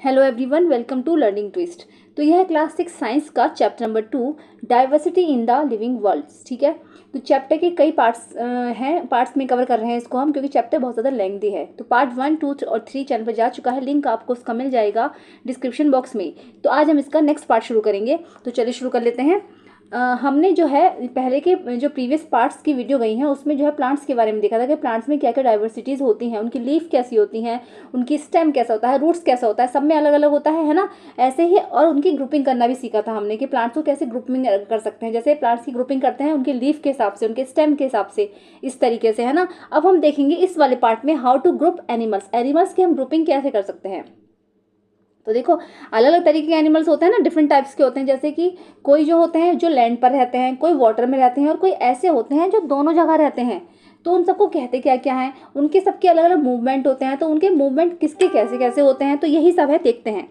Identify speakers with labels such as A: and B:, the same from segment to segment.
A: Hello everyone, welcome to learning twist. तो यह है क्लास 6 साइंस का chapter number 2, diversity in the living world. ठीक है, तो चैप्टर के कई पार्ट्स हैं, पार्ट्स में कवर कर रहे हैं इसको हम, क्योंकि चैप्टर बहुत ज़्यादा लेंथी है। तो पार्ट 1, 2 और 3 चैनल पर जा चुका है, लिंक आपको उसका मिल जाएगा डिस्क्रिप्शन बॉक्स में। तो आज हम इसका नेक्स्ट पार्ट शुरू करेंगे। तो चलिए शुरू कर लेते हैं। हमने जो है पहले के जो प्रीवियस पार्ट्स की वीडियो गई हैं उसमें जो है प्लांट्स के बारे में देखा था कि प्लांट्स में क्या क्या डाइवर्सिटीज़ होती हैं, उनकी लीफ कैसी होती हैं, उनकी स्टेम कैसा होता है, रूट्स कैसा होता है, सब में अलग अलग होता है ना। ऐसे ही और उनकी ग्रुपिंग करना भी सीखा था हमने कि प्लांट्स को कैसे ग्रुपिंग कर सकते हैं। जैसे प्लांट्स की ग्रुपिंग करते हैं उनके लीफ के हिसाब से, उनके स्टेम के हिसाब से, इस तरीके से, है ना। अब हम देखेंगे इस वाले पार्ट में how to group animals, animals की हम ग्रुपिंग कैसे कर सकते हैं। तो देखो, अलग अलग तरीके के एनिमल्स होते हैं ना, डिफरेंट टाइप्स के होते हैं। जैसे कि कोई जो होते हैं जो लैंड पर रहते हैं, कोई वाटर में रहते हैं, और कोई ऐसे होते हैं जो दोनों जगह रहते हैं। तो उन सबको कहते क्या क्या हैं, उनके सबके अलग अलग मूवमेंट होते हैं। तो उनके मूवमेंट किसके कैसे कैसे होते हैं, तो यही सब है, देखते हैं।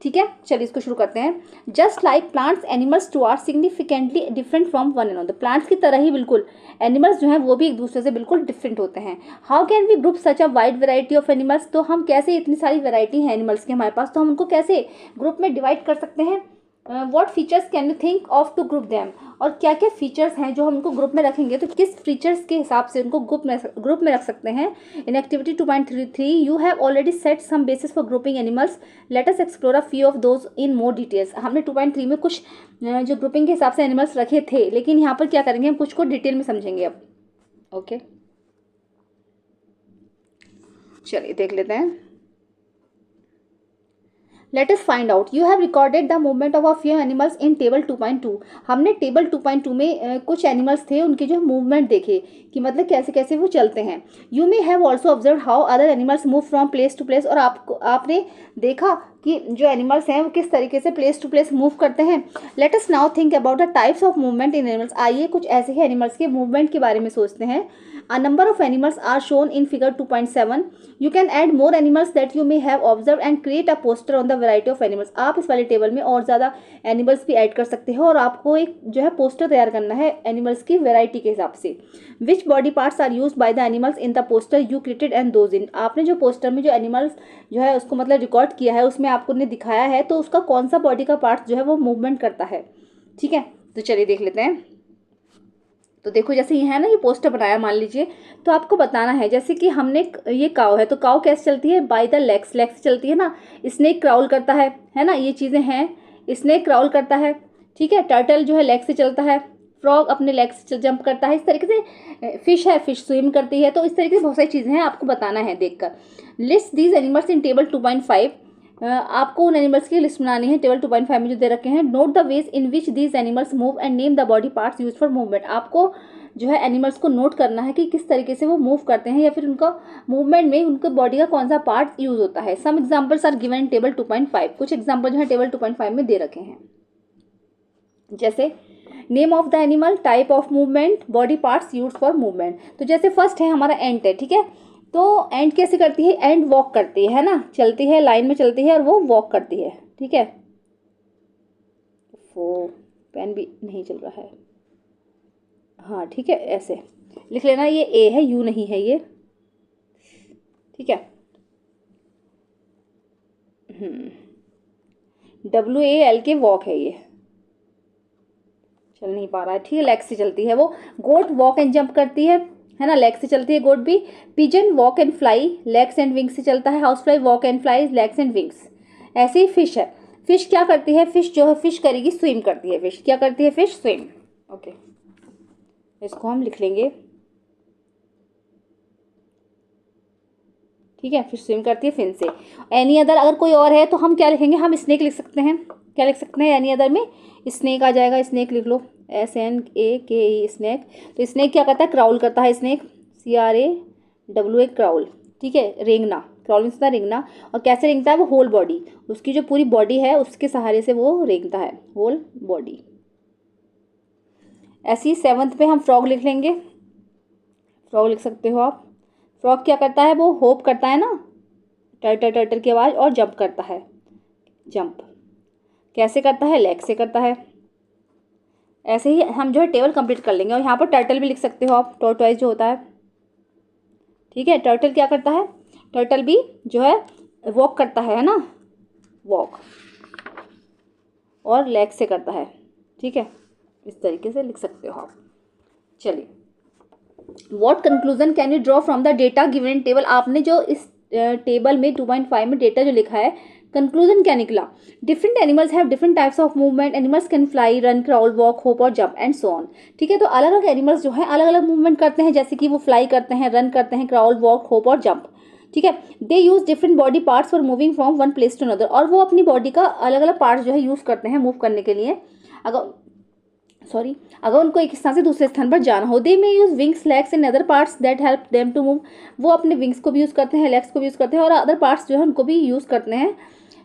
A: ठीक है, चलिए इसको शुरू करते हैं। Just like plants, animals too are significantly different from one and other. Plants की तरह ही बिल्कुल एनिमल्स जो हैं वो भी एक दूसरे से बिल्कुल डिफरेंट होते हैं। How can we group such a wide variety of animals. तो हम कैसे, इतनी सारी वैरायटी है एनिमल्स की हमारे पास, तो हम उनको कैसे ग्रुप में डिवाइड कर सकते हैं। What features can you think of to group them. और क्या क्या फीचर्स हैं जो हम उनको ग्रुप में रखेंगे, तो किस फीचर्स के हिसाब से उनको ग्रुप में रख सकते हैं। In activity 2.3 you have already set some basis for grouping animals, let us explore a few of those in more details. हमने 2.3 में कुछ जो ग्रुपिंग के हिसाब से एनिमल्स रखे थे, लेकिन यहाँ पर क्या करेंगे, हम कुछ को डिटेल में समझेंगे अब। ओके, चलिए देख लेते हैं। Let us find out. You have recorded the movement of a few animals in table 2.2. हमने टेबल 2.2 में कुछ एनिमल्स थे, उनके जो मूवमेंट देखे कि मतलब कैसे कैसे वो चलते हैं। You may have also observed how other animals move from place to place. और आपने देखा कि जो एनिमल्स हैं वो किस तरीके से प्लेस टू प्लेस मूव करते हैं। Let us now think about the types of movement in animals. आइए कुछ ऐसे ही एनिमल्स के मूवमेंट के बारे में सोचते हैं। A number of animals are shown in figure 2.7. You can add more animals that you may have observed and create a poster on the variety of animals. आप इस वाले टेबल में और ज़्यादा एनिमल्स भी ऐड कर सकते हो और आपको एक जो है पोस्टर तैयार करना है एनिमल्स की वैरायटी के हिसाब से। Which body parts are used by the animals in the poster you created and those in. आपने जो पोस्टर में जो एनिमल्स जो है उसको मतलब रिकॉर्ड किया है, उसमें आपको ने दिखाया है, तो उसका कौन सा बॉडी का पार्ट जो है वो मूवमेंट करता है। ठीक है, तो चलिए देख लेते हैं। तो देखो, जैसे ये है ना, ये पोस्टर बनाया मान लीजिए, तो आपको बताना है जैसे कि हमने ये काव है, तो काव कैसे चलती है, बाय द लेग्स, लेग्स चलती है ना। स्नेक क्राउल करता है ना, ये चीज़ें हैं। स्नेक क्राउल करता है, ठीक है। टर्टल जो है लेग से चलता है। फ्रॉग अपने लेग्स से जंप करता है, इस तरीके से। फिश है, फिश स्विम करती है। तो इस तरीके से बहुत सारी चीज़ें हैं, आपको बताना है देखकर। List these animals in table 2.5। आपको उन एनिमल्स की लिस्ट बनानी है टेबल 2.5 में जो दे रखे हैं। Note the ways in which these animals move and name the body parts use for movement. आपको जो है एनिमल्स को नोट करना है कि किस तरीके से वो मूव करते हैं, या फिर उनका मूवमेंट में उनके बॉडी का कौन सा पार्ट यूज होता है। Some examples are given in table 2.5। कुछ एग्जाम्पल जो है टेबल 2.5 में दे रखे हैं, जैसे name of the animal, type of movement, body parts use for movement. तो जैसे फर्स्ट है हमारा एंट है, ठीक है। तो एंट कैसे करती है, एंट वॉक करती है ना, चलती है, लाइन में चलती है और वो वॉक करती है, ठीक है। वो पेन भी नहीं चल रहा है, हाँ ठीक है, ऐसे लिख लेना। ये ए है, यू नहीं है ये, ठीक है। WAL के वॉक है ये, चल नहीं पा रहा है, ठीक है। लेग से चलती है वो। गोट वॉक एंड जंप करती है ना, लेग से चलती है गोट भी। Pigeon walk and fly, legs and wings से चलता है। House fly walk and fly, legs and wings. ऐसे ही फिश है, फिश क्या करती है, फिश जो है फिश करेगी, स्विम करती है। फिश क्या करती है, फिश स्विम। ओके, इसको हम लिख लेंगे, ठीक है। फिश स्विम करती है फिन से। एनी अदर, अगर कोई और है तो हम क्या लिखेंगे, हम स्नेक लिख सकते हैं। क्या लिख सकते हैं, एनी अदर में स्नेक आ जाएगा, स्नेक लिख लो, SNAKE स्नेक। तो स्नेक क्या करता है, क्राउल करता है स्नेक, CRAWL क्राउल, ठीक है। रेंगना, क्राउलिंग से रेंगना। और कैसे रेंगता है वो, होल बॉडी, उसकी जो पूरी बॉडी है उसके सहारे से वो रेंगता है, होल बॉडी। ऐसी 7th पे हम फ्रॉग लिख लेंगे, फ्रॉग लिख सकते हो आप। फ्रॉग क्या करता है, वो होप करता है ना, टर्टल टर्टल की आवाज़, और जंप करता है, जंप कैसे करता है, लेग से करता है। ऐसे ही हम जो है टेबल कंप्लीट कर लेंगे। और यहाँ पर टर्टल भी लिख सकते हो आप, टॉर्टोइज जो होता है, ठीक है। टर्टल क्या करता है, टर्टल भी जो है वॉक करता है ना, वॉक, और लेग से करता है, ठीक है, इस तरीके से लिख सकते हो आप। चलिए, what conclusion can you draw from the data given in table, आपने जो इस टेबल में 2.5 में डेटा जो लिखा है, कंक्लूजन क्या निकला? Different animals have different types of movement, animals can fly, run, crawl, walk, hop और जंप एंड सो ऑन। ठीक है, तो अलग अलग एनिमल्स जो है अलग अलग मूवमेंट करते हैं, जैसे कि वो फ्लाई करते हैं, रन करते हैं, क्राउल, वॉक, होप और जंप। ठीक है, they use different body parts for moving from one place to another, और वो अपनी बॉडी का अलग अलग पार्ट्स जो है यूज करते हैं मूव करने के लिए। अगर उनको एक स्थान से दूसरे स्थान पर जाना हो। They may use wings, legs and other parts that help them to move, वो अपने विंग्स को भी यूज़ करते हैं, लेग्स को भी यूज़ करते हैं, और अदर पार्ट्स जो है उनको भी यूज़ करते हैं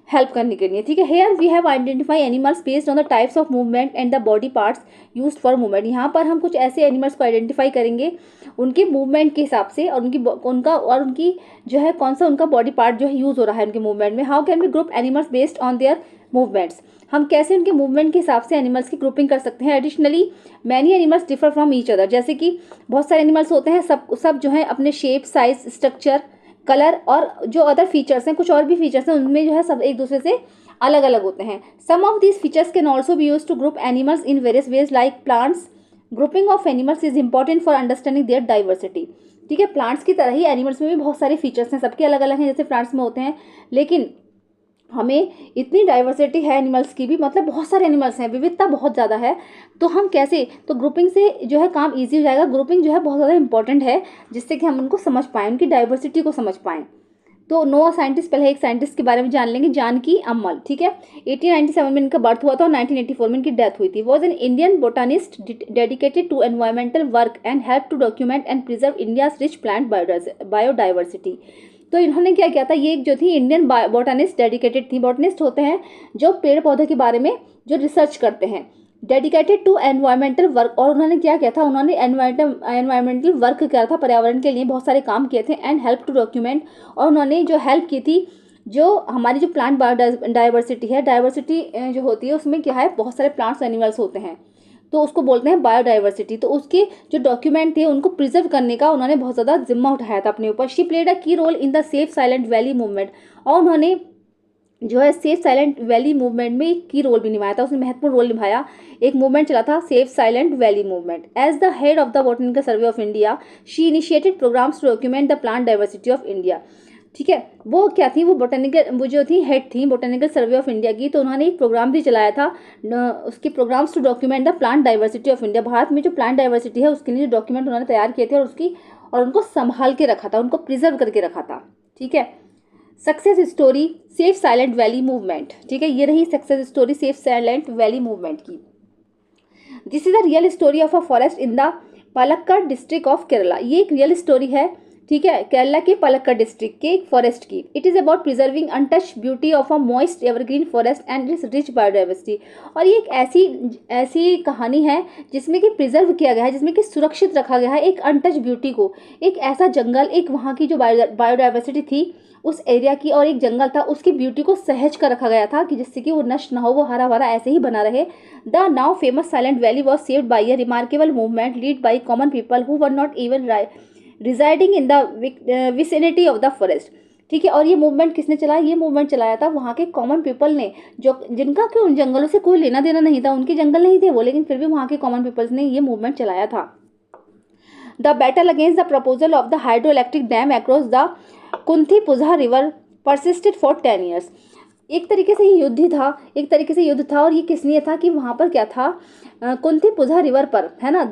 A: हेल्प करने के लिए। ठीक है, here we have identify animals based on the types of movement and the body parts used for movement. यहाँ पर हम कुछ ऐसे एनिमल्स को आइडेंटिफाई करेंगे उनके मूवमेंट के हिसाब से, और उनकी जो है कौन सा उनका बॉडी पार्ट जो है यूज़ हो रहा है उनके मूवमेंट में। How can we group animals based on their movements, हम कैसे उनके मूवमेंट के हिसाब से एनिमल्स की ग्रुपिंग कर सकते हैं। Additionally many animals differ from each other, जैसे कि बहुत सारे एनिमल्स होते हैं, सब जो है अपने शेप, साइज, स्ट्रक्चर, कलर और जो अदर फीचर्स हैं, कुछ और भी फीचर्स हैं, उनमें जो है सब एक दूसरे से अलग अलग होते हैं। Some of these features can also be use to group animals in various ways like plants. Grouping of animals is important for understanding their diversity. ठीक है, प्लांट्स की तरह ही एनिमल्स में भी बहुत सारे फीचर्स हैं, सबके अलग अलग हैं जैसे प्लांट्स में होते हैं, लेकिन हमें इतनी डाइवर्सिटी है एनिमल्स की भी, मतलब बहुत सारे एनिमल्स हैं, विविधता बहुत ज़्यादा है, तो हम कैसे, तो ग्रुपिंग से जो है काम इजी हो जाएगा। ग्रुपिंग जो है बहुत ज़्यादा इंपॉर्टेंट है, जिससे कि हम उनको समझ पाएँ, उनकी डाइवर्सिटी को समझ पाएँ। तो नोआ साइंटिस्ट, पहले एक साइंटिस्ट के बारे में जान लेंगे, जानकी अम्मल। ठीक है, 1897 में इनका बर्थ हुआ था और 1984 में इनकी डेथ हुई थी। Was an Indian botanist dedicated to environmental work and help to document and preserve India's rich plant biodiversity. तो इन्होंने क्या किया था, ये एक जो थी इंडियन बोटानिस्ट डेडिकेटेड थी, बोटनिस्ट होते हैं जो पेड़ पौधे के बारे में जो रिसर्च करते हैं, डेडिकेटेड टू एनवायरमेंटल वर्क, और उन्होंने क्या किया था, उन्होंने एनवायरमेंटल वर्क किया था, पर्यावरण के लिए बहुत सारे काम किए थे, एंड हेल्प टू डॉक्यूमेंट, और उन्होंने जो हेल्प की थी, जो हमारी जो प्लांट बायोडाइवर्सिटी है, डाइवर्सिटी जो होती है उसमें क्या है, बहुत सारे प्लांट्स एनिमल्स होते हैं, तो उसको बोलते हैं बायोडाइवर्सिटी। तो उसके जो डॉक्यूमेंट थे उनको प्रिजर्व करने का उन्होंने बहुत ज़्यादा जिम्मा उठाया था अपने ऊपर। She played a key role in the save Silent Valley movement, और उन्होंने जो है सेफ साइलेंट वैली मूवमेंट में एक की रोल भी निभाया था, उसने महत्वपूर्ण रोल निभाया। एक मूवमेंट चला था save Silent Valley movement. As the head of the Botanical Survey of India she initiated programmes to document the plant diversity of India. ठीक है, वो क्या थी, वो जो थी हेड थी बोटेनिकल सर्वे ऑफ इंडिया की, तो उन्होंने एक प्रोग्राम भी चलाया था, उसके programmes to document the plant diversity of India. भारत में जो प्लांट डाइवर्सिटी है उसके लिए जो डॉक्यूमेंट उन्होंने तैयार किए थे, और उनको संभाल के रखा था, उनको प्रिजर्व करके रखा था। ठीक है, success story save Silent Valley movement. ठीक है, ये रही success story save Silent Valley movement की। This is the real story of a forest in the Palakkad district of Kerala. ये एक रियल स्टोरी है, ठीक है, केरला के पालक्कड़ डिस्ट्रिक्ट के एक फॉरेस्ट की। It is about preserving untouched beauty of a moist evergreen forest and it's rich biodiversity. और ये एक ऐसी कहानी है जिसमें कि प्रिजर्व किया गया है, जिसमें कि सुरक्षित रखा गया है एक अनटच ब्यूटी को, एक ऐसा जंगल, एक वहाँ की जो बायोडाइवर्सिटी थी उस एरिया की, और एक जंगल था, उसकी ब्यूटी को सहेज कर रखा गया था कि जिससे कि वो नष्ट ना हो, वो हरा भरा ऐसे ही बना रहे। The now famous silent valley was saved by a remarkable movement lead by common people who were not even residing in the vicinity of the forest. ठीक है, और ये मूवमेंट किसने चलाया, ये मूवमेंट चलाया था वहाँ के कॉमन पीपल ने, जिनका कि उन जंगलों से कोई लेना देना नहीं था, उनके जंगल नहीं थे वो, लेकिन फिर भी वहाँ के कॉमन पीपल्स ने ये मूवमेंट चलाया था। The battle against the proposal of the hydroelectric dam across the Kunthipuzha river persisted for 10 years. एक तरीके से ये युद्ध था, और ये किस लिए था कि वहाँ पर क्या था, कुंथीपुझा रिवर पर है ना,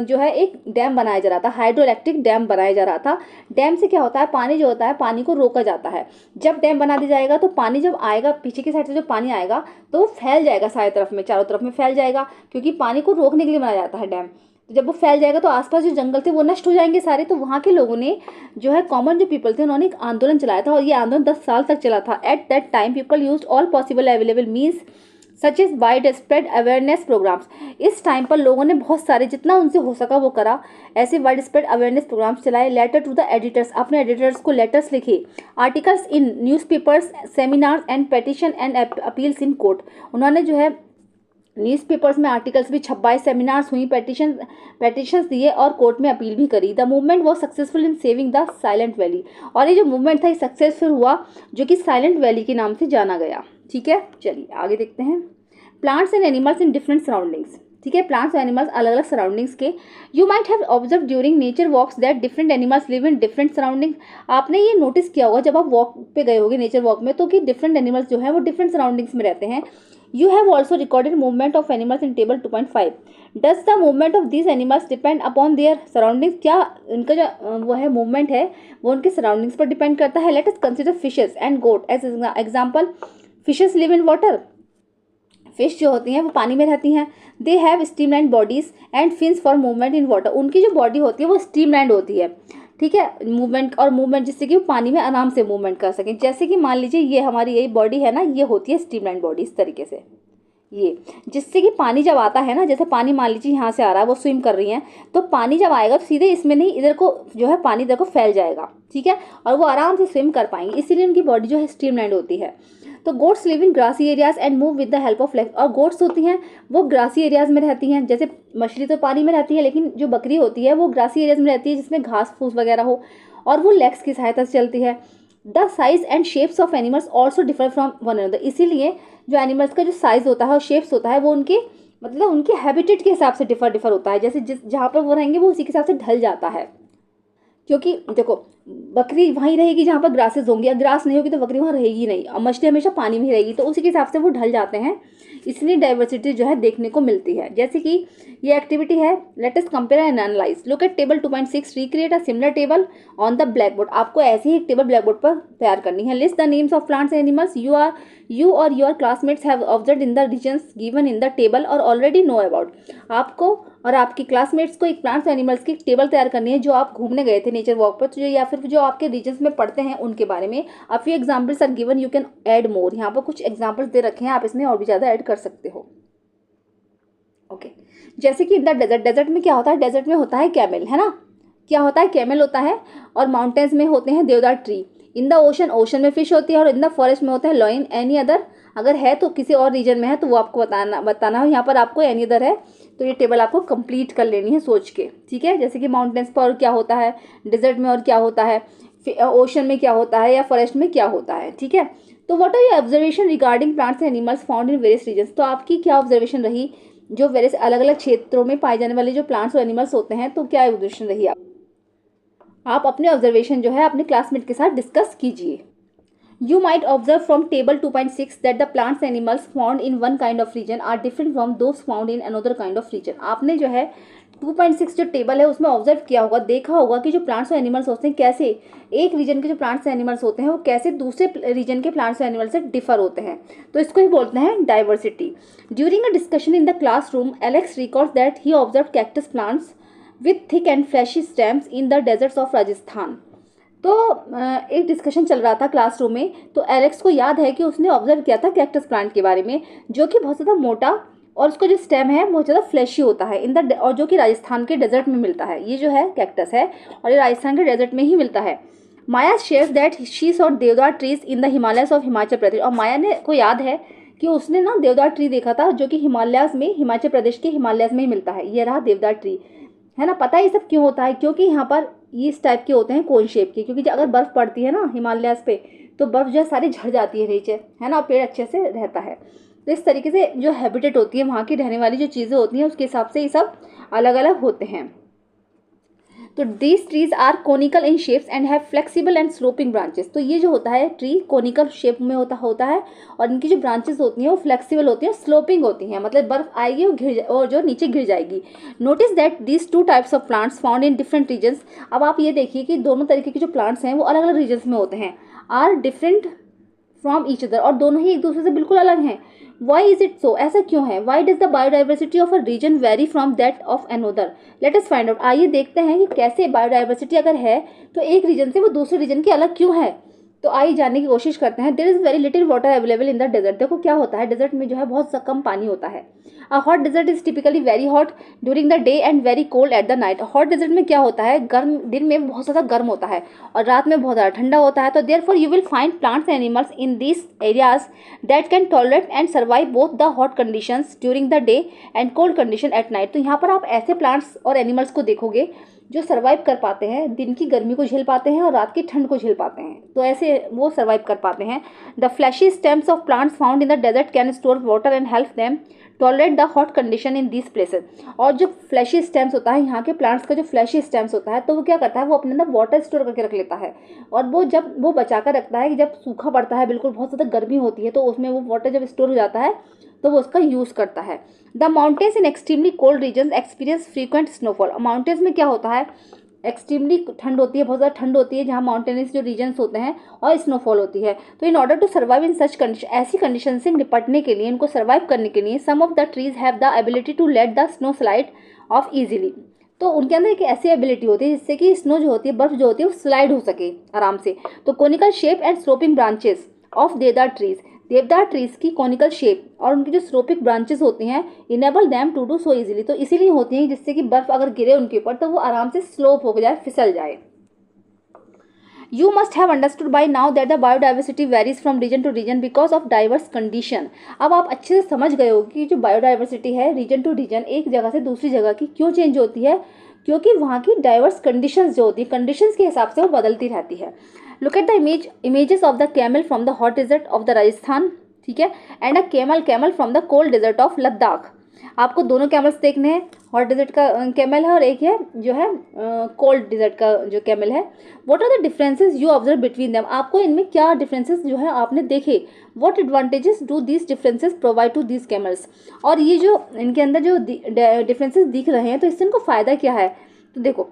A: जो है एक डैम बनाया जा रहा था, हाइड्रोइलेक्ट्रिक डैम बनाया जा रहा था। डैम से क्या होता है, पानी जो होता है, पानी को रोका जाता है। जब डैम बना दिया जाएगा तो पानी जब आएगा, पीछे की साइड से जो पानी आएगा तो वो फैल जाएगा सारी तरफ में, चारों तरफ में फैल जाएगा, क्योंकि पानी को रोकने के लिए बनाया जाता है डैम। तो जब वो फैल जाएगा तो आसपास जो जंगल थे वो नष्ट हो जाएंगे सारे। तो वहाँ के लोगों ने जो है कॉमन जो पीपल थे उन्होंने एक आंदोलन चलाया था, और ये आंदोलन 10 साल तक चला था। At that time people used all possible available means such as wide spread awareness programmes. इस टाइम पर लोगों ने बहुत सारे, जितना उनसे हो सका वो करा, ऐसे वाइड स्प्रेड अवेयरनेस प्रोग्राम्स चलाए। लेटर टू द एडिटर्स, अपने एडिटर्स को लेटर्स लिखे। Articles in newspapers, seminars and petition and appeals in court. उन्होंने जो है न्यूज़पेपर्स में आर्टिकल्स भी छपवाए, सेमिनार्स हुई, पेटिशंस दिए और कोर्ट में अपील भी करी। The movement was successful in saving the silent valley. और ये जो मूवमेंट था ये सक्सेसफुल हुआ, जो कि साइलेंट वैली के नाम से जाना गया। ठीक है, चलिए आगे देखते हैं। Plants and animals in different surroundings. ठीक है, प्लांट्स और एनिमल्स अलग अलग सराउंडिंग्स के। You might have observe during nature walks that different animals live in different surroundings. आपने ये नोटिस किया होगा जब आप वॉक पे गए होगे नेचर वॉक में, तो कि डिफरेंट एनिमल्स जो है वो डिफरेंट सराउंडिंग्स में रहते हैं। You have also recorded movement of animals in table 2.5। Does the movement of these animals depend upon their surroundings. क्या इनका जो वो है मूवमेंट है वो उनके सराउंडिंग्स पर डिपेंड करता है। Let us consider fishes and goat as example. Fishes live in water. Fish जो होती हैं वो पानी में रहती हैं। They have streamline bodies and fins for movement in water. उनकी जो बॉडी होती है वो स्ट्रीमलाइन होती है। ठीक है, मूवमेंट जिससे कि वो पानी में आराम से मूवमेंट कर सकें। जैसे कि मान लीजिए ये हमारी यही बॉडी है ना, ये होती है स्ट्रीमलाइन बॉडी इस तरीके से, ये जिससे कि पानी जब आता है ना, जैसे पानी मान लीजिए यहाँ से आ रहा है, वो स्विम कर रही हैं, तो पानी जब आएगा तो सीधे इसमें नहीं, इधर को जो है पानी इधर को फैल जाएगा। ठीक है, और वो आराम से स्विम कर पाएंगे, इसीलिए उनकी बॉडी जो है स्ट्रीमलाइन होती है। तो goats live in grassy areas and move with the help of legs. और गोट्स होती हैं वो ग्रासी एरियाज में रहती हैं। जैसे मछली तो पानी में रहती है, लेकिन जो बकरी होती है वो ग्रासी एरियाज में रहती है जिसमें घास फूस वगैरह हो, और वो लेग्स की सहायता से चलती है। The size and shapes of animals also differ from one another. इसीलिए जो एनिमल्स का जो साइज होता है और शेप्स होता है वो उनके मतलब उनके हैबिटेट के हिसाब से डिफर होता है। जैसे जहाँ पर वो रहेंगे वो उसी के हिसाब से ढल जाता है। क्योंकि देखो बकरी वहीं रहेगी जहाँ पर ग्रासेस होंगी, अगर ग्रास नहीं होगी तो बकरी वहाँ रहेगी नहीं, और मछली हमेशा पानी में ही रहेगी, तो उसी के हिसाब से वो ढल जाते हैं। इसलिए डाइवर्सिटी जो है देखने को मिलती है। जैसे कि ये एक्टिविटी है, let us compare and analyse. Look at table 2.6, recreate a similar table on the black board. आपको ऐसी ही एक टेबल ब्लैक बोर्ड पर तैयार करनी है। List the names of plants and animals you or your classmates have observed in the regions given in the table or already know about। आपको और आपकी क्लासमेट्स को एक प्लांट्स एनिमल्स की टेबल तैयार करनी है जो आप घूमने गए थे नेचर वॉक पर, तो या फिर जो आपके रीजन्स में पढ़ते हैं उनके बारे में। A few examples are given, you can add more. यहाँ पर कुछ एग्जाम्पल्स दे रखे हैं, आप इसमें और भी ज़्यादा ऐड कर सकते हो। ओके, जैसे कि इन द डेजर्ट। डेजर्ट में क्या होता है? डेजर्ट में होता है कैमल, है ना, क्या होता है? कैमल होता है। और माउंटेन्स में होते हैं देवदार tree. In the ocean, ocean में फिश होती है। और इन द फॉरेस्ट में होता है लॉइन। एनी अदर, अगर है तो किसी और रीजन में है तो वो आपको बताना है। यहाँ पर आपको एनी अदर है तो ये टेबल आपको कंप्लीट कर लेनी है सोच के। ठीक है, जैसे कि माउंटेन्स पर और क्या होता है, डेजर्ट में और क्या होता है, ओशन में क्या होता है, या फॉरेस्ट में क्या होता है। ठीक है, तो what are your observation regarding plants and animals found in various regions. तो आपकी क्या ऑब्जर्वेशन रही जो वेरियस अलग अलग क्षेत्रों में पाए जाने वाले जो प्लांट्स और एनिमल्स होते हैं, तो क्या ऑब्जर्वेशन रही आप अपने ऑब्जर्वेशन जो है अपने क्लासमेट के साथ डिस्कस कीजिए। You might observe from table 2.6 that the plants and animals found in one kind of region are different from those found in another kind of region। आपने जो है 2.6 जो टेबल है उसमें ऑब्जर्व किया होगा, देखा होगा कि जो प्लांट्स और एनिमल्स होते हैं कैसे एक रीजन के जो प्लांट्स और एनिमल्स होते हैं वो कैसे दूसरे रीजन के प्लांट्स और एनिमल्स से डिफर होते हैं। तो इसको ही बोलते हैं diversity. During a discussion in the classroom, Alex records that he observe cactus plants with thick and fleshy stems in the desserts of Rajasthan. तो एक डिस्कशन चल रहा था क्लासरूम में, तो एलेक्स को याद है कि उसने ऑब्जर्व किया था कैक्टस प्लांट के बारे में, जो कि बहुत ज़्यादा मोटा और उसका जो स्टेम है बहुत ज़्यादा फ्लैशी होता है और जो कि राजस्थान के डेजर्ट में मिलता है। ये जो है कैक्टस है और ये राजस्थान के डेजर्ट में ही मिलता है। Maya shares that she saw deodar trees in the Himalayas of Himachal Pradesh. और माया ने को याद है कि उसने ना देवदार ट्री देखा था जो कि हिमालयाज में, हिमाचल प्रदेश के हिमालयाज में ही मिलता है। ये रहा देवदार ट्री, है ना। पता है ये सब क्यों होता है? क्योंकि यहाँ पर इस टाइप के होते हैं कोन शेप के, क्योंकि अगर बर्फ़ पड़ती है ना हिमालयाज पे तो बर्फ़ जो है सारी झड़ जाती है नीचे, है ना, पेड़ अच्छे से रहता है। तो इस तरीके से जो हैबिटेट होती है वहाँ की रहने वाली जो चीज़ें होती हैं उसके हिसाब से ये सब अलग अलग होते हैं। तो these trees are conical in shapes and have flexible and sloping branches. तो ये जो होता है ट्री कोनिकल शेप में होता है और इनकी जो ब्रांचेस होती हैं वो फ्लेक्सिबल होती हैं, स्लोपिंग होती हैं, मतलब बर्फ आएगी और जो नीचे गिर जाएगी। Notice that these two types of plants found in different regions. अब आप ये देखिए कि दोनों तरीके के जो प्लांट्स हैं वो अलग अलग रीजन्स में होते हैं। Are different from each other, और दोनों ही एक दूसरे से बिल्कुल अलग हैं। वाई इज इट सो, ऐसा क्यों है? Why does the biodiversity of a region vary from that of another. Let us find out. आइए देखते हैं कि कैसे बायोडाइवर्सिटी अगर है तो एक रीजन से वो दूसरे रीजन की अलग क्यों है। तो आइए जानने की कोशिश करते हैं। There is very little water available in the desert. देखो क्या होता है, डेजर्ट में जो है बहुत सा कम पानी होता है। A hot desert is typically very hot during the day and very cold at the night. Hot desert में क्या होता है, गर्म दिन में बहुत ज़्यादा गर्म होता है और रात में बहुत ज़्यादा ठंडा होता है। तो therefore you will find plants and animals in this areas that can tolerate and survive both the hot conditions during the day and cold condition at night. तो यहाँ पर आप ऐसे प्लांट्स और एनिमल्स को देखोगे जो सर्वाइव कर पाते हैं, दिन की गर्मी को झेल पाते हैं और रात की ठंड को झेल पाते हैं, तो ऐसे वो सर्वाइव कर पाते हैं। The fleshy stems of plants found in the desert can store water and help them tolerate the hot condition in these places. और जो फ्लैशी स्टेम्स होता है, यहाँ के प्लांट्स का जो फ्लैशी स्टेम्स होता है, तो वो क्या करता है, वो अपने अंदर वाटर स्टोर करके रख लेता है, और वो जब वो बचा कर रखता है कि जब सूखा पड़ता है, बिल्कुल बहुत ज़्यादा गर्मी होती है, तो उसमें वो वाटर जब स्टोर हो जाता है तो वो उसका यूज़ करता है। The mountains in extremely cold region experience frequent snowfall. Mountains में क्या होता है, एक्सट्रीमली ठंड होती है, बहुत ज़्यादा ठंड होती है जहाँ माउंटेनियस जो रीजन्स होते हैं, और स्नोफॉल होती है। तो in order to survive in such condition, ऐसी कंडीशन से निपटने के लिए, इनको सर्वाइव करने के लिए, some of the trees have the ability to let the snow slide off easily. तो उनके अंदर एक ऐसी एबिलिटी होती है जिससे कि स्नो जो होती है, बर्फ जो होती है, वो स्लाइड हो सके आराम से। तो conical shape and sloping branches of deodar trees, deodar trees की कॉनिकल शेप और उनकी जो स्लोपिक ब्रांचेस होती हैं, enable them to do so easily, तो इसीलिए होती हैं जिससे कि बर्फ अगर गिरे उनके ऊपर तो वो आराम से स्लोप हो जाए, फिसल जाए। You must have understood by now that the biodiversity varies from region to region because of diverse condition। अब आप अच्छे से समझ गए हो कि जो बायोडाइवर्सिटी है रीजन टू रीजन, एक जगह से दूसरी जगह की क्यों चेंज होती है, क्योंकि वहाँ की डाइवर्स कंडीशंस जो होती है, कंडीशंस के हिसाब से वो बदलती रहती है। Look at the images of the camel from the hot desert of the Rajasthan, ठीक है, and a camel from the cold desert of Ladakh. आपको दोनों कैमल्स देखने हैं, हॉट डेजर्ट का कैमल है और एक है जो है कोल्ड डेजर्ट का जो कैमल है। What are the differences you observe between them, आपको इनमें क्या डिफरेंसेस जो है आपने देखे। What advantages do these differences provide to these camels, और ये जो इनके अंदर जो डिफरेंसेस दिख रहे हैं तो इससे इनको फ़ायदा क्या है। तो देखो,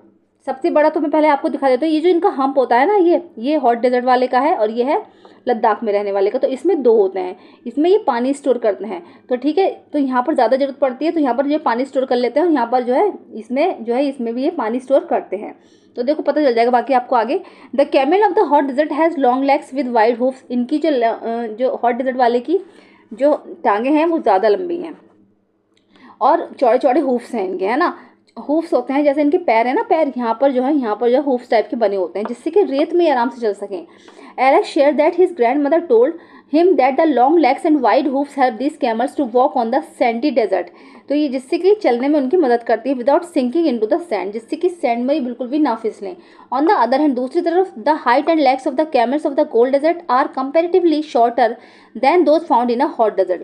A: सबसे बड़ा तो मैं पहले आपको दिखा देता हूँ, ये जो इनका हम्प होता है ना, ये हॉट डेजर्ट वाले का है और ये है लद्दाख में रहने वाले का। तो इसमें दो होते हैं, इसमें ये पानी स्टोर करते हैं, तो ठीक है, तो यहाँ पर ज़्यादा जरूरत पड़ती है तो यहाँ पर जो पानी स्टोर कर लेते हैं, और यहाँ पर जो है इसमें भी ये पानी स्टोर करते हैं। तो देखो पता चल जाएगा बाकी आपको आगे। The camel of the hot desert has long legs with wide hoofs, इनकी जो हॉट डेजर्ट वाले की जो टांगे हैं वो ज़्यादा लंबी हैं और चौड़े चौड़े हूफ्स हैं इनके, है ना। हूफ्स होते हैं जैसे इनके पैर है ना, पैर यहाँ पर जो है हूफ्स टाइप के बने होते हैं जिससे कि रेत में आराम से चल सकें। Eric share that his grand mother told him that the long legs and wide hoofs help this camels to walk on the sandy desert. तो ये जिससे कि चलने में उनकी मदद करती है without sinking into the sand, जिससे कि सैंड में बिल्कुल भी ना फिसलें। ऑन द अदर हैंड, दूसरी तरफ the height and legs of the camels of the cold desert are comparatively shorter than those found in a hot desert.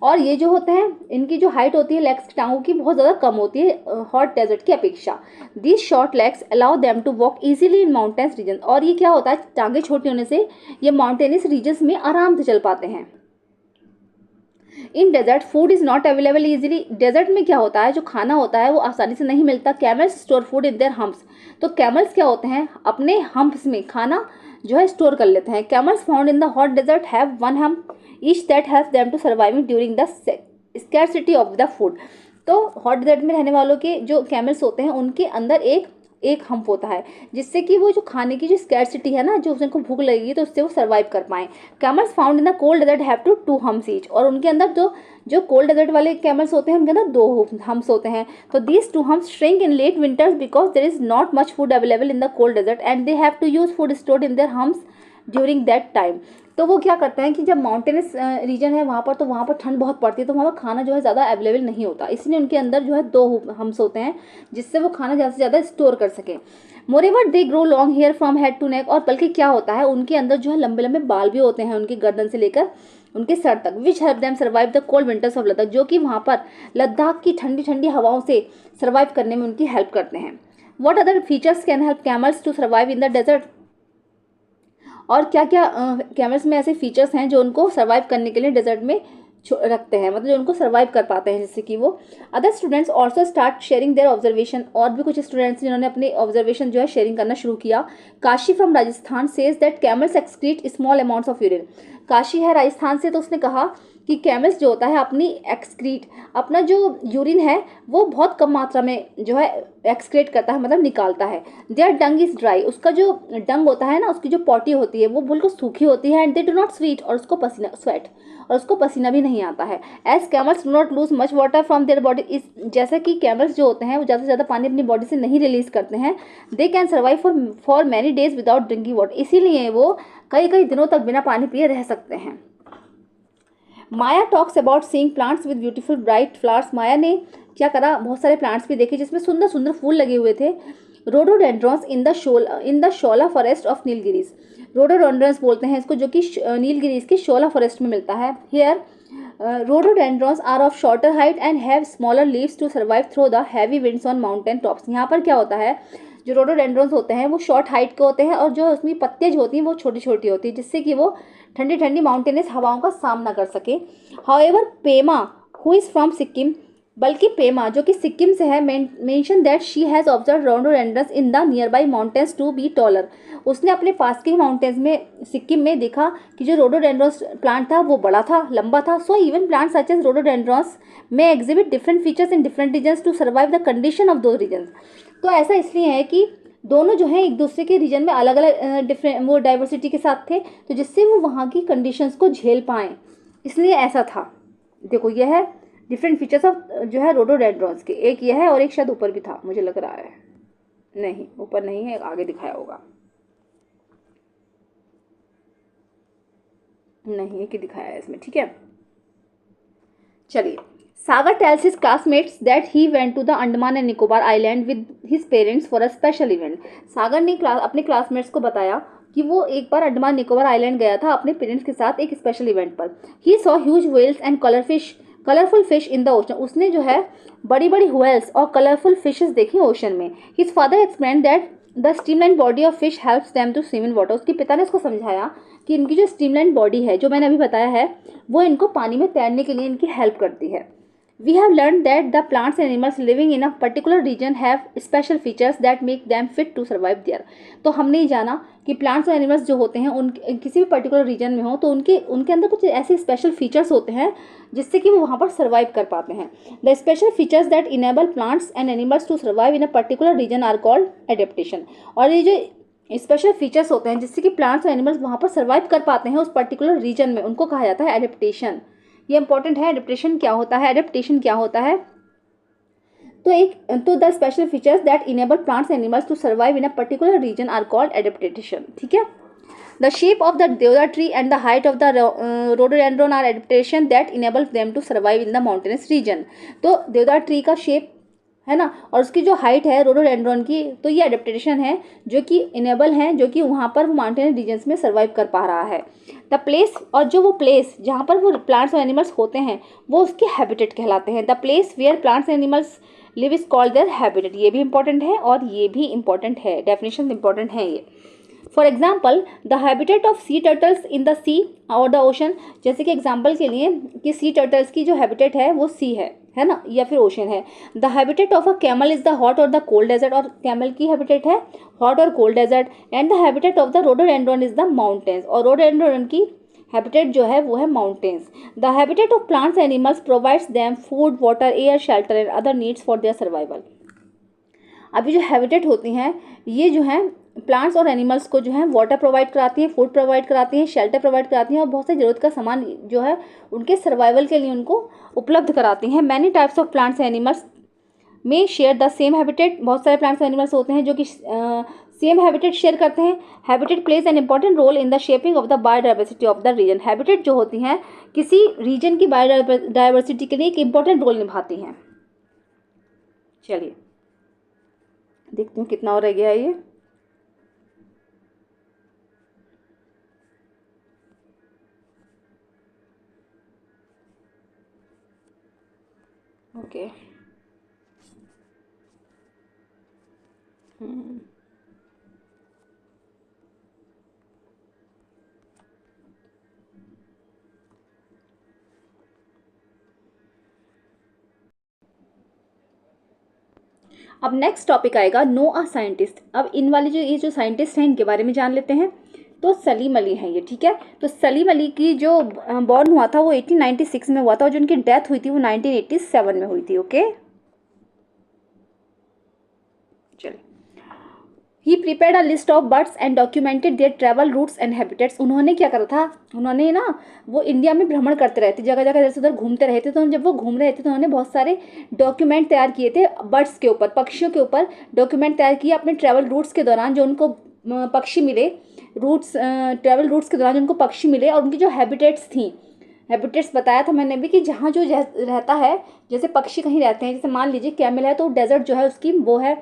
A: और ये जो होते हैं इनकी जो हाइट होती है लेग्स की, टांगों की, बहुत ज़्यादा कम होती है हॉट डेजर्ट की अपेक्षा। These short legs allow them to walk easily in mountains region, और ये क्या होता है, टांगे छोटी होने से ये माउंटेनियस रीजन्स में आराम से चल पाते हैं। In desert food is not available easily, desert में क्या होता है, जो खाना होता है वो आसानी से नहीं मिलता। Camels store food in their humps, तो कैमल्स क्या होते हैं, अपने हम्प्स में खाना जो है स्टोर कर लेते हैं। Camels found in the hot desert have one hump each that helps them to surviving during the scarcity of the food. तो हॉट डेजर्ट में रहने वालों के जो कैमल्स होते हैं उनके अंदर एक हम्प होता है जिससे कि वो जो खाने की जो स्कैरसिटी है ना, जो उनको भूख लगेगी तो उससे वो सर्वाइव कर पाएँ। Camels found in the cold desert have two humps each, और उनके अंदर जो कोल्ड डेजर्ट वाले कैमल्स होते हैं उनके अंदर दो हम्प्स होते हैं। तो these two humps shrink in late winters because there is not much food available in the cold desert and they have to use food stored in their humps during that time. तो वो क्या करते हैं कि जब mountainous reason है वहाँ पर, तो वहाँ पर ठंड बहुत पड़ती है, तो वहाँ पर खाना जो है ज़्यादा अवेलेबल नहीं होता, इसलिए उनके अंदर जो है दो हम्प्स होते हैं जिससे वो खाना ज़्यादा से ज़्यादा स्टोर कर सकें। Moreover they grow long hair from head to neck, और बल्कि क्या होता है उनके अंदर जो है लंबे लंबे बाल भी होते हैं उनकी गर्दन से लेकर उनके सर तक, which help them survive the cold winters of Ladakh, जो कि वहाँ पर लद्दाख की ठंडी ठंडी हवाओं से सर्वाइव करने में उनकी हेल्प करते हैं। What other features can help camels to survive in the desert, और क्या क्या कैमल्स में ऐसे फीचर्स हैं जो उनको सर्वाइव करने के लिए डेजर्ट में रखते हैं, मतलब जो उनको सर्वाइव कर पाते हैं, जैसे कि वो। Other students also start sharing their observation, और भी कुछ स्टूडेंट्स जिन्होंने अपनी ऑब्जर्वेशन जो है शेयरिंग करना शुरू किया। Kashi from Rajasthan says that camels excrete small amounts of urine, Kashi है राजस्थान से, तो उसने कहा कि कैमल्स जो होता है अपनी अपना जो यूरिन है वो बहुत कम मात्रा में जो है एक्सक्रीट करता है, मतलब निकालता है। देयर डंग इज ड्राई, उसका जो डंग होता है ना, उसकी जो पॉटी होती है वो बिल्कुल सूखी होती है। And they do not sweat, और उसको पसीना भी नहीं आता है। As camels do not lose much water from their body, इस जैसे कि कैमल्स जो होते हैं वो ज़्यादा से ज़्यादा पानी अपनी बॉडी से नहीं रिलीज करते हैं। They can survive for many days without drinking water, इसीलिए वो कई दिनों तक बिना पानी पिए रह सकते हैं। Maya talks about seeing plants with beautiful bright flowers, Maya ने क्या करा, बहुत सारे प्लांट्स भी देखे जिसमें सुंदर सुंदर फूल लगे हुए थे। Rhododendrons in the Shola forest of Nilgiris. Rhododendrons बोलते हैं इसको, जो कि नीलगिरीज के शोला फॉरेस्ट में मिलता है। Here rhododendrons are of shorter height and have smaller leaves to survive through the heavy winds on mountain tops. यहाँ पर क्या होता है, जो रोडोडेंड्रॉन्स होते हैं वो शॉर्ट हाइट के होते हैं और जो उसमें पत्तियां जो होती हैं वो छोटी छोटी होती है, जिससे कि वो ठंडी ठंडी माउंटेनियस हवाओं का सामना कर सके। However Pema who is from Sikkim, बल्कि पेमा जो कि सिक्किम से है, mention that she has observe rhododendrons in the nearby mountains to be taller. उसने अपने पास के माउंटेन्स में सिक्किम में देखा कि जो रोडोडेंड्रॉन्स प्लांट था वो बड़ा था, लंबा था। So even plant such as rhododendrons में exhibit different features in different regions to survive the condition of those regions. तो ऐसा इसलिए है कि दोनों जो है एक दूसरे के रीजन में अलग अलग डिफरेंट वो डाइवर्सिटी के साथ थे, तो जिससे वो वहाँ की कंडीशंस को झेल पाएँ, इसलिए ऐसा था। देखो यह है डिफरेंट फीचर्स ऑफ जो है रोडोडेंड्रॉन्स के, एक यह है और एक शायद ऊपर भी था मुझे लग रहा है, नहीं ऊपर नहीं है, आगे दिखाया होगा, नहीं एक ही दिखाया है इसमें, ठीक है। चलिए, Sagar tells his classmates that he went to the Andaman and Nicobar island with his parents for a special event. Sagar ने अपने क्लासमेट्स को बताया कि वो एक बार अंडमान निकोबार आइलैंड गया था अपने पेरेंट्स के साथ एक स्पेशल इवेंट पर। He saw huge whales and colourful fish in the ocean. उसने जो है बड़ी बड़ी व्हेल्स और कलरफुल फिशेस देखी ओशन में। His father explain that the streamline body of fish helps them to swim in water. उसके पिता ने उसको समझाया कि इनकी जो स्ट्रीमलाइन बॉडी है, जो मैंने अभी बताया है, वो इनको पानी में तैरने के लिए इनकी हेल्प करती है। We have learned that the plants and animals living in a particular region have special features that make them fit to survive there। तो हमने ये जाना कि प्लांट्स और एनिमल्स जो होते हैं उन किसी भी पर्टिकुलर रीजन में हो तो उनके अंदर कुछ ऐसे स्पेशल फीचर्स होते हैं जिससे कि वो वहाँ पर सर्वाइव कर पाते हैं। The special features that enable plants and animals to survive in a particular region are called adaptation. और ये जो स्पेशल फीचर्स होते हैं जिससे कि प्लांट्स और एनिमल्स वहाँ पर सर्वाइव कर पाते हैं उस पर्टिकुलर रीजन में, उनको कहा जाता है एडेप्टेशन। ये इंपॉर्टेंट है। एडेप्टेशन क्या होता है, एडेप्टेशन क्या होता है, तो the special features that enable plants animals to survive in a particular region are called adaptation, ठीक है। The shape of the deodar tree and the height of the rhododendron are adaptation that enable them to survive in the mountainous region. तो देवदार tree का shape है ना, और उसकी जो हाइट है रोडोडेंड्रॉन की, तो ये एडेप्टेशन है जो कि इनेबल है, जो कि वहाँ पर वो माउंटेन रीजन्स में सर्वाइव कर पा रहा है। द प्लेस, और जो वो प्लेस जहाँ पर वो प्लांट्स और एनिमल्स होते हैं वो उसके हैबिटेट कहलाते हैं। The place where plants and animals live is called their habitat. ये भी इंपॉर्टेंट है और ये भी इंपॉर्टेंट है, डेफिनेशन इंपॉर्टेंट है ये। For example the habitat of sea turtles in the sea और द ओशन। जैसे कि एग्जाम्पल के लिए कि सी टर्टल्स की जो हैबिटेट है वो सी है ना, या फिर ओशन है। The habitat of a camel is the hot और द कोल्ड डेजर्ट। और कैमल की हैबिटेट है हॉट और cold desert. And the habitat of the rhododendron is the mountains. और रोडोडेंड्रॉन की हैबिटेट जो है वो है mountains. The habitat of plants animals provides them food, water, air, shelter and other needs for their survival. अभी जो habitat होती हैं ये जो है प्लांट्स और एनिमल्स को जो है वाटर प्रोवाइड कराती हैं, फूड प्रोवाइड कराती हैं, शेल्टर प्रोवाइड कराती हैं और बहुत सारी ज़रूरत का सामान जो है उनके सर्वाइवल के लिए उनको उपलब्ध कराती हैं। Many types of plants animals में शेयर द सेम हैबिटेट। बहुत सारे प्लांट्स एनिमल्स होते हैं जो कि सेम हैबिटेट शेयर करते हैं। Habitat plays an important role in the shaping of the biodiversity of the region. Habitat जो होती हैं किसी रीजन की बायोडाइवर्सिटी के लिए एक इंपॉर्टेंट रोल निभाती हैं। चलिए देखते हैं कितना और रह गया है ये। ओके अब नेक्स्ट टॉपिक आएगा नो अ साइंटिस्ट। अब इन वाले ये जो साइंटिस्ट हैं इनके बारे में जान लेते हैं। तो सलीम अली हैं ये, ठीक है। तो सलीम अली की जो बॉर्न हुआ था वो 1896 में हुआ था और जो उनकी डेथ हुई थी वो 1987 में हुई थी। ओके चलिए। He prepared a list of birds and documented their travel routes and habitats. उन्होंने क्या करा था, उन्होंने ना वो इंडिया में भ्रमण करते रहते, जगह जगह जैसे उधर घूमते रहे थे। तो जब वो घूम रहे थे तो उन्होंने बहुत सारे डॉक्यूमेंट तैयार किए थे बर्ड्स के ऊपर, पक्षियों के ऊपर डॉक्यूमेंट तैयार किए अपने ट्रैवल रूट्स के दौरान जो उनको पक्षी मिले, ट्रैवल रूट्स के दौरान जो उनको पक्षी मिले और उनकी जो हैबिटेट्स थी। हैबिटेट्स बताया था मैंने भी कि जहाँ जो रहता है, जैसे पक्षी कहीं रहते हैं, जैसे मान लीजिए कैमल है तो डेजर्ट जो है उसकी वो है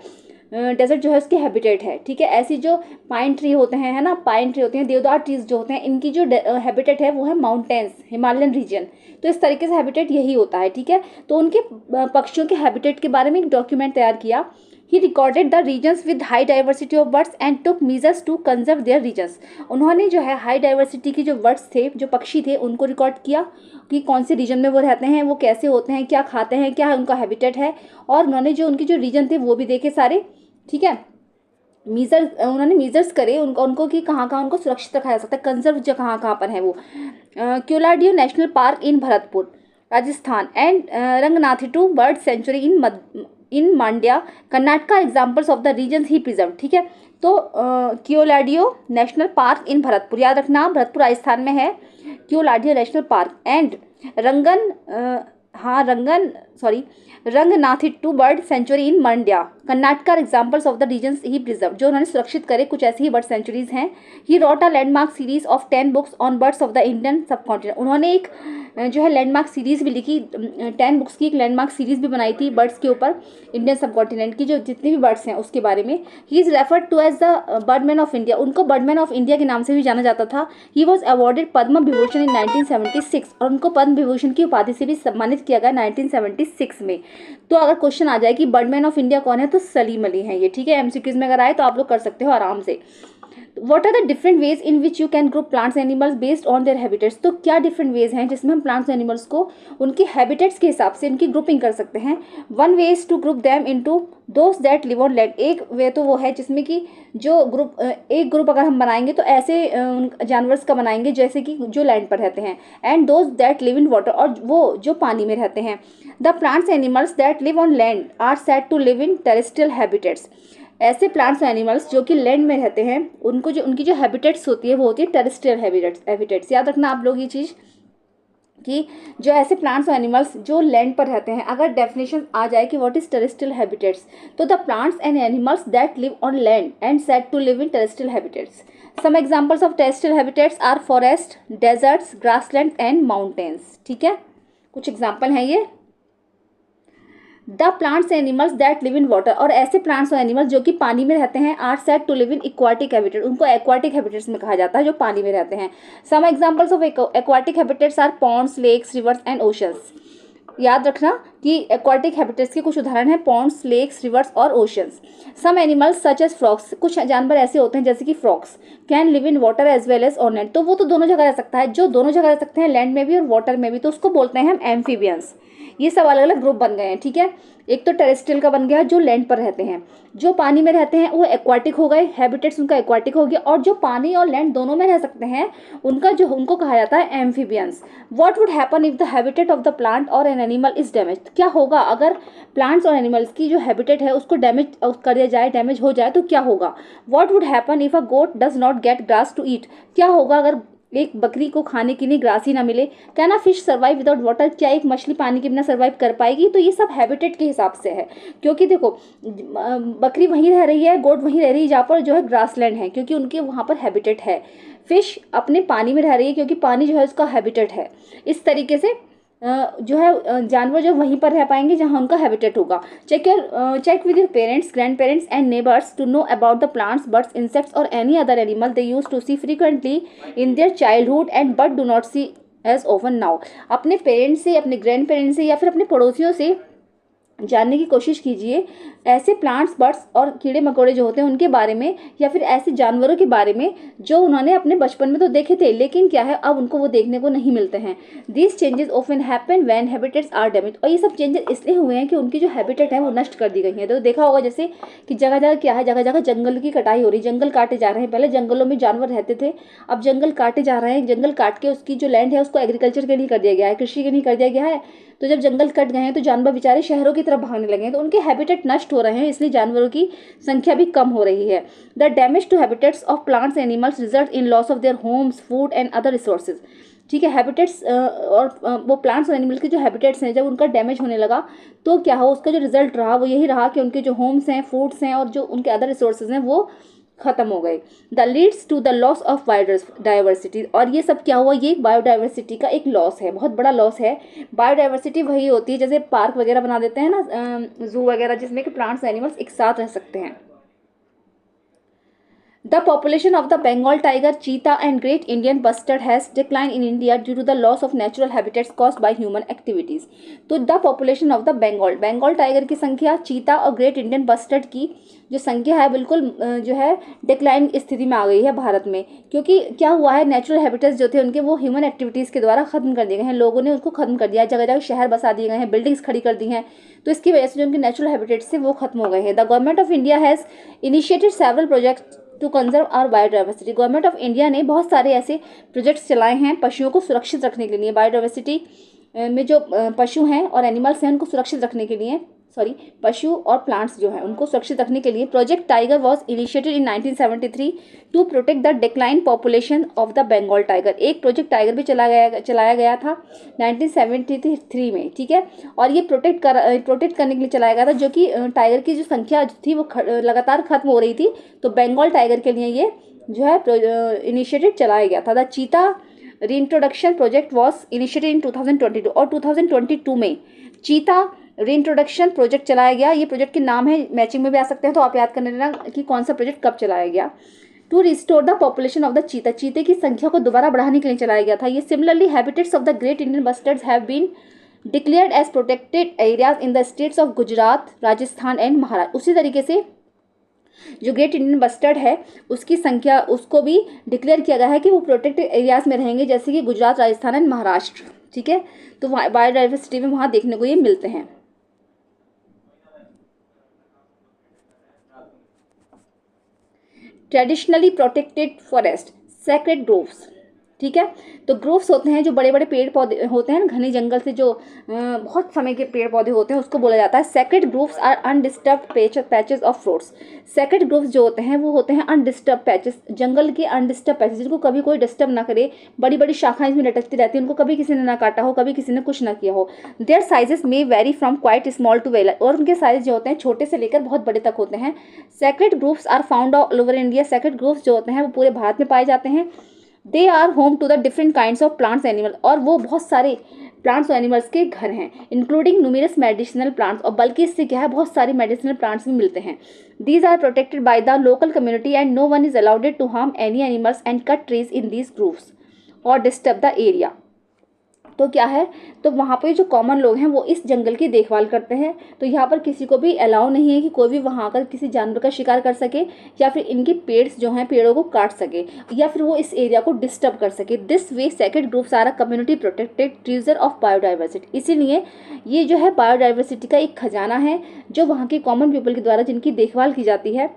A: डेजर्ट जो है उसके हैबिटेट है, ठीक है। ऐसी जो पाइन ट्री होते हैं, है ना, पाइन ट्री होते हैं, देवदार ट्रीज जो होते हैं, इनकी जो हैबिटेट है वो है माउंटेन्स, हिमालयन रीजन। तो इस तरीके से हैबिटेट यही होता है, ठीक है। तो उनके पक्षियों के हैबिटेट के बारे में एक डॉक्यूमेंट तैयार किया। He recorded the regions with high diversity of birds and took measures to conserve their regions. उन्होंने जो है हाई डाइवर्सिटी के जो बर्ड्स थे, जो पक्षी थे, उनको रिकॉर्ड किया कि कौन से रीजन में वो रहते हैं, वो कैसे होते हैं, क्या खाते हैं, क्या उनका हैबिटेट है। और उन्होंने जो उनके जो रीजन थे वो भी देखे सारे, ठीक है। उन्होंने मीजर्स करे उनको कि कहाँ कहाँ उनको सुरक्षित रखा जा सकता है, कंजर्व जो कहाँ कहाँ पर है वो। Keoladeo National Park in Bharatpur Rajasthan and Ranganathittu Bird Sanctuary in Mandya Karnataka examples of the regions he preserve, ठीक है। तो Keoladeo National Park in Bharatpur, याद रखना भरतपुर राजस्थान में है Keoladeo National Park, and Ranganathittu Bird Sanctuary in Mandya Karnataka examples of the regions he preserve, जो उन्होंने सुरक्षित करे कुछ ऐसी ही बर्ड सेंचुरीज हैं। He wrote a landmark series of 10 books on birds of the Indian subcontinent. उन्होंने एक जो है लैंडमार्क सीरीज भी लिखी, 10 बुक्स की एक लैंडमार्क सीरीज भी बनाई थी बर्ड्स के ऊपर, इंडियन सब कॉन्टिनेंट की जो जितनी भी बर्ड्स हैं उसके बारे में। He is referred to as the birdman of India, उनको बर्डमैन ऑफ इंडिया के नाम से भी जाना जाता था। He was awarded Padma Vibhushan in 1976 और उनको पद्म विभूषण की उपाधि से भी सम्मानित किया गया 1976 में। तो अगर क्वेश्चन आ जाए कि बर्डमैन ऑफ इंडिया कौन है, तो सलीम अली हैं ये, ठीक है। एमसीक्यूज में अगर आए तो आप लोग कर सकते हो आराम से। What are the different ways in which you can group plants and animals based on their habitats? तो क्या डिफरेंट वेज हैं जिसमें हम प्लांट्स और एनिमल्स को उनके हैबिटेट्स के हिसाब से इनकी ग्रुपिंग कर सकते हैं। One way is to group them into those that live on land. एक वे तो वो है जिसमें कि जो ग्रुप एक ग्रुप अगर हम बनाएंगे तो ऐसे जानवर्स का बनाएंगे जैसे कि जो लैंड पर रहते हैं, and those that live in water, और वो जो पानी में रहते हैं। The plants animals that live on land are said to live in terrestrial habitats. ऐसे प्लांट्स और एनिमल्स जो कि लैंड में रहते हैं उनको जो उनकी जो हैबिटेट्स होती है वो होती है टेरेस्ट्रियल हैबिटेट्स। याद रखना आप लोग ये चीज़ कि जो ऐसे प्लांट्स और एनिमल्स जो लैंड पर रहते हैं, अगर डेफिनेशन आ जाए कि व्हाट इज टेरेस्ट्रियल हैबिटेट्स, तो the plants and animals that live on land and said to live in terrestrial habitats. Some examples of terrestrial habitats are forest, deserts, grassland and mountains, ठीक है। कुछ example हैं ये। The plants animals that live in water, और ऐसे plants और animals जो कि पानी में रहते हैं, are said to live in aquatic habitat, उनको एक्वाटिक हैबिटेट्स में कहा जाता है जो पानी में रहते हैं। Some examples of aquatic habitats are ponds, lakes, rivers and oceans. याद रखना कि एक्वाटिक हैबिटेट्स के कुछ उदाहरण हैं पॉन्ड्स, लेक्स, रिवर्स और oceans. Some animals such as frogs, कुछ जानवर ऐसे होते हैं जैसे कि frogs, can live in water as well as on land, तो वो तो दोनों जगह रह सकता है, जो दोनों जगह रह सकते हैं लैंड में भी और वाटर में भी, तो उसको बोलते हैं हम एम्फीबियंस। ये सब अलग अलग ग्रुप बन गए हैं, ठीक है। एक तो टेरेस्ट्रियल का बन गया जो लैंड पर रहते हैं, जो पानी में रहते हैं वो एक्वाटिक हो गए, हैबिटेट्स उनका एक्वाटिक हो गया, और जो पानी और लैंड दोनों में रह सकते हैं उनको कहा जाता है amphibians. What would happen if the habitat of the plant और एन एनिमल इज डैमेज, क्या होगा अगर प्लांट्स और एनिमल्स की जो हैबिटेट है उसको डैमेज कर दिया जाए, डैमेज हो जाए तो क्या होगा। What would happen if a goat does not get grass to eat, क्या होगा अगर एक बकरी को खाने के लिए ग्रास ही ना मिले। Can a fish survive without water, क्या एक मछली पानी के बिना सर्वाइव कर पाएगी। तो ये सब हैबिटेट के हिसाब से है, क्योंकि देखो बकरी वहीं रह रही है, गोट वहीं रह रही है जहाँ पर जो है ग्रासलैंड है, क्योंकि उनके वहाँ पर हैबिटेट है। फिश अपने पानी में रह रही है क्योंकि पानी जो है उसका हैबिटेट है। इस तरीके से जो है जानवर जो वहीं पर रह पाएंगे जहाँ उनका हैबिटेट होगा। Check with your parents, grandparents and neighbours to know about the plants, birds, insects और any other animal they use to see frequently in their childhood and but do not see as often now. अपने parents से, अपने grand parents से या फिर अपने पड़ोसियों से जानने की कोशिश कीजिए ऐसे प्लांट्स, बर्ड्स और कीड़े मकोड़े जो होते हैं उनके बारे में, या फिर ऐसे जानवरों के बारे में जो उन्होंने अपने बचपन में तो देखे थे लेकिन क्या है अब उनको वो देखने को नहीं मिलते हैं। These changes often happen when habitats are damage, और ये सब चेंजेस इसलिए हुए हैं कि उनकी जो हैबिटेट है वो नष्ट कर दी गई है। तो देखा होगा जैसे कि जगह जगह क्या है, जगह जगह जंगल की कटाई हो रही, जंगल काटे जा रहे हैं। पहले जंगलों में जानवर रहते थे, अब जंगल काटे जा रहे हैं, जंगल काट के उसकी जो लैंड है उसको एग्रीकल्चर के लिए कर दिया गया है, कृषि के लिए कर दिया गया है। तो जब जंगल कट गए हैं तो जानवर बेचारे शहरों की तरफ भागने लगे हैं, तो उनके हैबिटेट नष्ट हो रहे हैं, इसलिए जानवरों की संख्या भी कम हो रही है। The damage to habitats of plants animals result in loss of their homes, food and other resources, ठीक है। हैबिटेट्स और वो प्लांट्स और एनिमल्स के जो हैबिटेट्स हैं जब उनका डैमेज होने लगा तो क्या हो, उसका जो रिजल्ट रहा वो यही रहा कि उनके जो होम्स हैं, फूड्स हैं और जो उनके अदर रिसोर्सेज हैं वो खत्म हो गए। The leads to the loss of biodiversity, और ये सब क्या हुआ, ये बायोडाइवर्सिटी का एक लॉस है, बहुत बड़ा लॉस है। बायोडाइवर्सिटी वही होती है जैसे पार्क वगैरह बना देते हैं ना, जू वगैरह, जिसमें कि प्लांट्स एनिमल्स एक साथ रह सकते हैं। The population of the Bengal tiger, cheetah and great Indian bustard has declined in India due to the loss of natural habitats caused by human activities. तो the population of the Bengal tiger की संख्या, चीता और great Indian bustard की जो संख्या है बिल्कुल जो है डिक्लाइन स्थिति में आ गई है भारत में, क्योंकि क्या हुआ है, नेचुरल हैबिटेट्स जो थे उनके वो ह्यूमन एक्टिविटीज़ के द्वारा खत्म कर दिए गए हैं, लोगों ने उसको खत्म कर दिया, जगह जगह शहर बसा दिए गए हैं, बिल्डिंग्स खड़ी कर दी हैं, तो इसकी वजह से जो उनके नेचुरल हैबिटेट्स थे वो खत्म हो गए हैं। The government of India has initiated several projects to conserve our biodiversity. Government of India ने बहुत सारे ऐसे प्रोजेक्ट्स चलाए हैं पशुओं को सुरक्षित रखने के लिए, बायोडाइवर्सिटी में जो पशु हैं और एनिमल्स हैं उनको सुरक्षित रखने के लिए, पशु और प्लांट्स जो हैं उनको सुरक्षित रखने के लिए project tiger was initiated in 1973 to protect the decline population of the Bengal tiger. एक प्रोजेक्ट टाइगर भी चलाया गया था 1973 में, ठीक है, और ये प्रोटेक्ट करने के लिए चलाया गया था, जो कि टाइगर की जो संख्या थी वो लगातार खत्म हो रही थी, तो बंगाल टाइगर के लिए ये जो है इनिशिएटिव चलाया गया था। द चीता रीइंट्रोडक्शन प्रोजेक्ट वॉज इनिशिएटेड इन 2022 और 2022 में चीता रीइंट्रोडक्शन प्रोजेक्ट चलाया गया। ये प्रोजेक्ट के नाम है, मैचिंग में भी आ सकते हैं, तो आप याद कर लेना कि कौन सा प्रोजेक्ट कब चलाया गया। To restore the population of the cheetah, चीते की संख्या को दोबारा बढ़ाने के लिए चलाया गया था। ये similarly habitats of the great Indian bustards have been declared as protected areas in the states of Gujarat, Rajasthan and Maharashtra. उसी तरीके से जो ग्रेट इंडियन बस्टर्ड है उसकी संख्या, उसको भी डिक्लेयर किया गया है कि वो प्रोटेक्टेड एरियाज में रहेंगे, जैसे कि गुजरात, राजस्थान एंड महाराष्ट्र, ठीक है, तो बायोडाइवर्सिटी में वहाँ देखने को ये मिलते हैं। Traditionally protected forest, sacred groves, ठीक है, तो ग्रोव्स होते हैं जो बड़े बड़े पेड़ पौधे होते हैं, घने जंगल से जो बहुत समय के पेड़ पौधे होते हैं उसको बोला जाता है sacred groves are undisturbed patches of fruits. Sacred groves जो होते हैं वो होते हैं अनडिस्टर्ब पैचेस, जंगल के अनडिस्टर्ब पैचेस, जिनको कभी कोई डिस्टर्ब ना करे, बड़ी बड़ी शाखाएं इसमें लटकती रहती हैं, उनको कभी किसी ने ना काटा हो, कभी किसी ने कुछ ना किया हो। Their sizes may vary from quite small to very, और उनके साइज जो होते हैं छोटे से लेकर बहुत बड़े तक होते हैं। Sacred groves are found all over India, sacred groves जो होते हैं वो पूरे भारत में पाए जाते हैं। They are home to the different kinds of plants animal, और वो बहुत सारे प्लांट्स और एनिमल्स के घर हैं, इंक्लूडिंग न्यूमेरस मेडिसिनल प्लांट्स, और बल्कि इससे क्या है बहुत सारे मेडिसिनल प्लांट्स भी मिलते हैं। These are protected by the local community and no one is allowed to harm any animals and cut trees in these groves और डिस्टर्ब द एरिया। तो क्या है, तो वहाँ पे जो कॉमन लोग हैं वो इस जंगल की देखभाल करते हैं, तो यहाँ पर किसी को भी अलाउ नहीं है कि कोई भी वहाँ आकर किसी जानवर का शिकार कर सके, या फिर इनके पेड्स जो हैं पेड़ों को काट सके, या फिर वो इस एरिया को डिस्टर्ब कर सके। This way sacred groups are a community protected treasure of biodiversity. इसीलिए ये जो है बायोडाइवर्सिटी का एक खजाना है जो वहाँ के कॉमन पीपल के द्वारा जिनकी देखभाल की जाती है,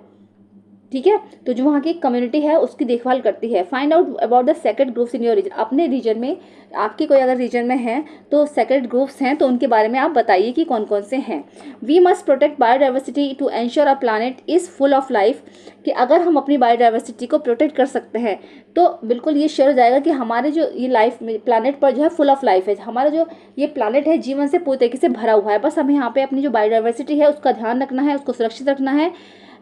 A: ठीक है, तो जो वहाँ की कम्युनिटी है उसकी देखभाल करती है। Find out about the sacred groups in your region, अपने रीजन में, आपके कोई अगर रीजन में है तो सेक्रेड ग्रुप्स हैं तो उनके बारे में आप बताइए कि कौन कौन से हैं। We must protect biodiversity to ensure a planet is full of life, कि अगर हम अपनी बायोडाइवर्सिटी को प्रोटेक्ट कर सकते हैं तो बिल्कुल ये श्योर हो जाएगा कि हमारे जो ये लाइफ प्लानट पर जो है फुल ऑफ लाइफ है, हमारा जो ये प्लानट है जीवन से पूरी तरीके से भरा हुआ है। बस हमें यहाँ पे अपनी जो बायोडाइवर्सिटी है उसका ध्यान रखना है, उसको सुरक्षित रखना है।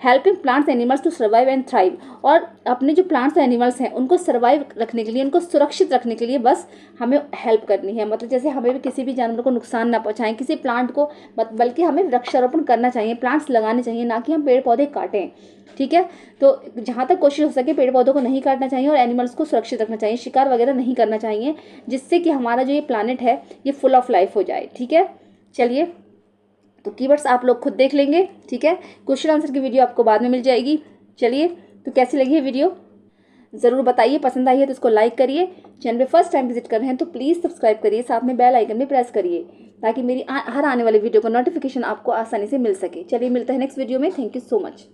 A: Helping plants animals to survive and thrive, और अपने जो प्लांट्स एनिमल्स हैं उनको सर्वाइव रखने के लिए, उनको सुरक्षित रखने के लिए बस हमें हेल्प करनी है। मतलब जैसे हमें भी किसी भी जानवर को नुकसान ना पहुंचाएं, किसी प्लांट को, बल्कि हमें वृक्षारोपण करना चाहिए, प्लांट्स लगाने चाहिए, ना कि हम पेड़ पौधे काटें, ठीक है। तो जहाँ तक कोशिश हो सके पेड़ पौधों को नहीं काटना चाहिए और एनिमल्स को सुरक्षित रखना चाहिए, शिकार वगैरह नहीं करना चाहिए, जिससे कि हमारा जो ये प्लानट है ये फुल ऑफ लाइफ हो जाए, ठीक है। चलिए, तो कीवर्ड्स आप लोग खुद देख लेंगे, ठीक है, क्वेश्चन आंसर की वीडियो आपको बाद में मिल जाएगी। चलिए, तो कैसी लगी है वीडियो ज़रूर बताइए, पसंद आई है तो इसको लाइक करिए, चैनल पे फर्स्ट टाइम विजिट कर रहे हैं तो प्लीज़ सब्सक्राइब करिए, साथ में बेल आइकन भी प्रेस करिए ताकि मेरी हर आने वाली वीडियो का नोटिफिकेशन आपको आसानी से मिल सके। चलिए, मिलते हैं नेक्स्ट वीडियो में। Thank you so much.